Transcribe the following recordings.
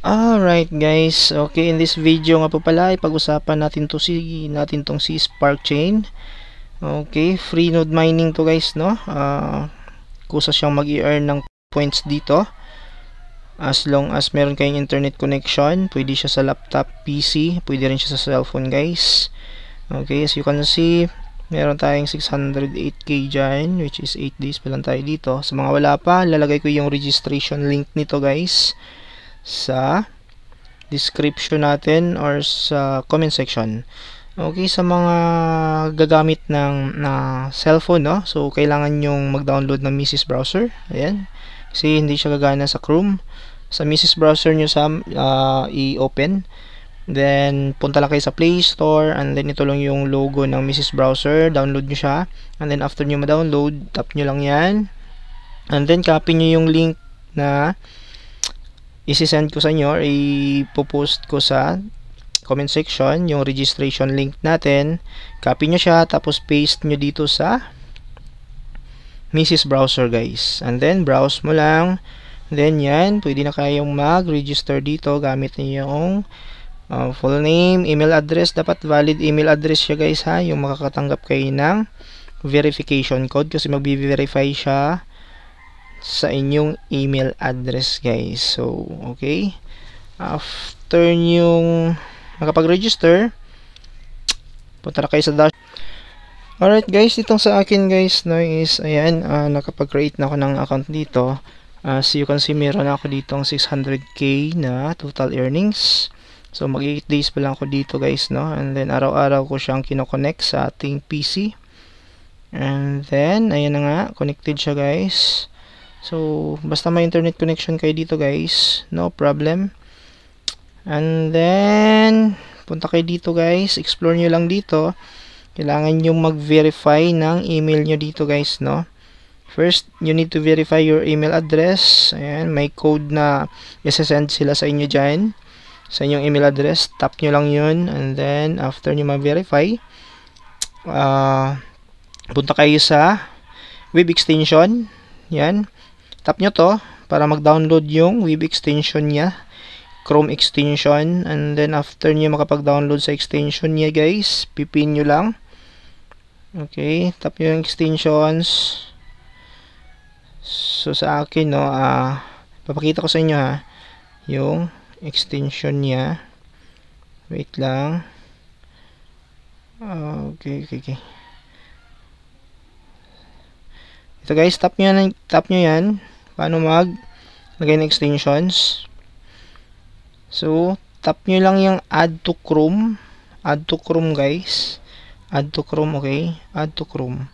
Alright guys, okay, in this video nga po pala ipag-usapan natin tong si Spark Chain. Okay, free node mining to guys, no? Kusa siyang mag-earn ng points dito. As long as meron kayong internet connection, pwede siya sa laptop, PC, pwede rin siya sa cellphone guys. Okay, as you can see, meron tayong 608k dyan, which is 8 days pa lang tayo dito. Sa mga wala pa, lalagay ko yung registration link nito guys sa description natin or sa comment section. Okay, sa mga gagamit ng cellphone, no? So, kailangan yung mag-download ng Mises browser. Ayan. Kasi hindi siya gagana sa Chrome. Sa Mises browser nyo i-open. Then, punta lang kayo sa Play Store. And then, ito lang yung logo ng Mises browser. Download nyo siya. And then, after nyo ma-download, tap nyo lang yan. And then, copy nyo yung link na isi-send ko sa inyo or ipopost ko sa comment section, yung registration link natin. Copy nyo siya, tapos paste nyo dito sa Mises browser guys. And then, browse mo lang. Then, yan, pwede na kayong mag-register dito gamit niyo yung full name, email address. Dapat valid email address siya guys ha, yung makakatanggap kayo ng verification code kasi mag-verify siya sa inyong email address guys. So, okay. After nyong nakapag-register, punta na kayo sa dash. Alright guys, itong sa akin guys, no, is, ayan, nakapag-create na ako ng account dito. As you can see, meron ako ditong 600k na total earnings. So, mag 8 days pa lang ako dito guys, no. And then, araw-araw ko siyang kinoconnect sa ating PC. And then, ayan na nga, connected siya guys. So, basta may internet connection kayo dito guys, no problem. And then, punta kayo dito guys, explore nyo lang dito. Kailangan nyo mag-verify ng email nyo dito guys, no. First, you need to verify your email address. Ayan, may code na isa-send sila sa inyo dyan, sa inyong email address. Tap nyo lang yun. And then, after nyo ma-verify, punta kayo sa web extension. Yan. Tap nyo to para mag-download yung web extension niya, Chrome extension. And then after nyo makapag-download sa extension niya guys, pipin nyo lang. Okay, tap nyo yung extensions. So sa akin, no, papakita ko sa inyo ha, yung extension niya. Wait lang. Okay. Ito guys, tap nyo yan. Paano maglagay ng extensions. So, tap nyo lang yung add to Chrome. Add to Chrome guys. Add to Chrome, okay. Add to Chrome.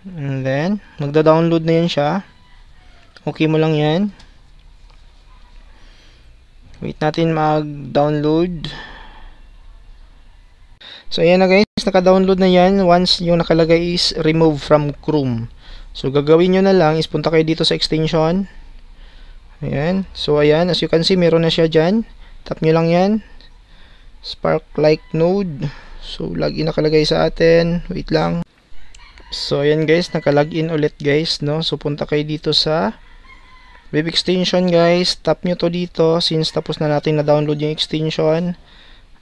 And then, magda-download na yan siya. Okay mo lang yan. Wait natin mag-download. So, ayan na guys. Naka-download na yan. Once yung nakalagay is remove from Chrome. So, gagawin nyo na lang is punta kayo dito sa extension. Ayan. So, ayan. As you can see, meron na siya dyan. Tap nyo lang yan. Spark-like node. So, login nakalagay sa atin. Wait lang. So, ayan guys. Naka-login ulit guys, no? So, punta kayo dito sa web extension guys. Tap nyo to dito. Since tapos na natin na-download yung extension.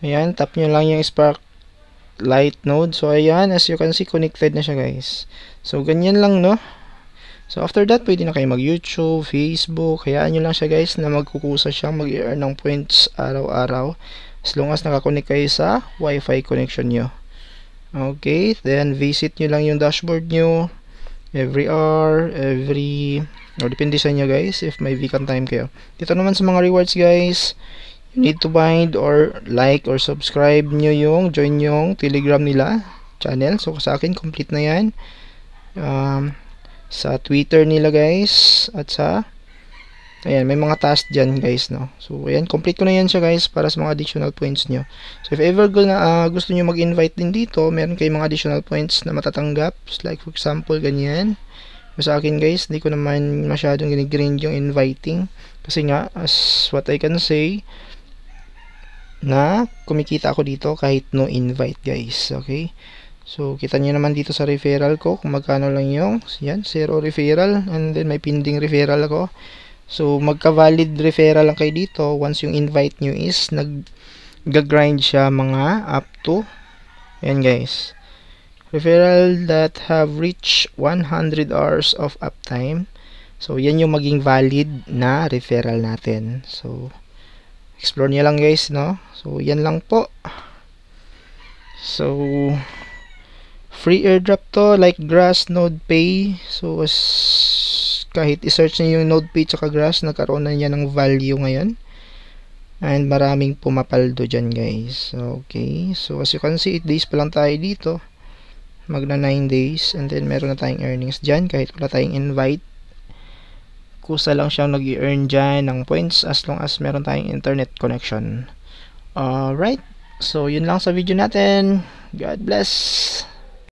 Ayan. Tap nyo lang yung Spark-like node. So, ayan. As you can see, connected na siya guys. So, ganyan lang, no? So, after that, pwede na kayo mag-YouTube, Facebook. Hayaan nyo lang siya, guys, na magkukusa siyang mag-earn ng points araw-araw. As long as nakakonek kayo sa Wi-Fi connection nyo. Okay, then visit nyo lang yung dashboard nyo. Every hour, depende sa inyo, guys, if may vacant time kayo. Dito naman sa mga rewards, guys, you need to bind or like or subscribe nyo join yung Telegram nila channel. So, sa akin, complete na yan. Sa Twitter nila guys at sa ayan, may mga task dyan guys, no. So ayan, complete ko na yan siya guys para sa mga additional points nyo. So if ever gusto nyo mag-invite din dito, meron kayong mga additional points na matatanggap, like for example ganyan. Sa akin guys, hindi ko naman masyadong ginigrind yung inviting kasi nga, as what I can say, na kumikita ako dito kahit no invite guys. Okay, so kita nyo naman dito sa referral ko kung magkano lang yung yan, 0 referral, and then may pending referral ako. So magka-valid referral lang kayo dito once yung invite nyo is nag-grind siya mga up to, ayan guys, referral that have reached 100 hours of uptime. So yan yung maging valid na referral natin. So explore nyo lang guys, no? So yan lang po. So free airdrop to, like Grass, NodePay. So kahit i-search nyo yung NodePay tsaka Grass, nagkaroon na niya ng value ngayon. And maraming pumapaldo dyan guys. Okay, so as you can see, 8 days pa lang tayo dito. Magna 9 days. And then meron na tayong earnings dyan kahit wala tayong invite. Kusa lang siyang nag-i-earn dyan ng points as long as meron tayong internet connection. Alright, so yun lang sa video natin. God bless.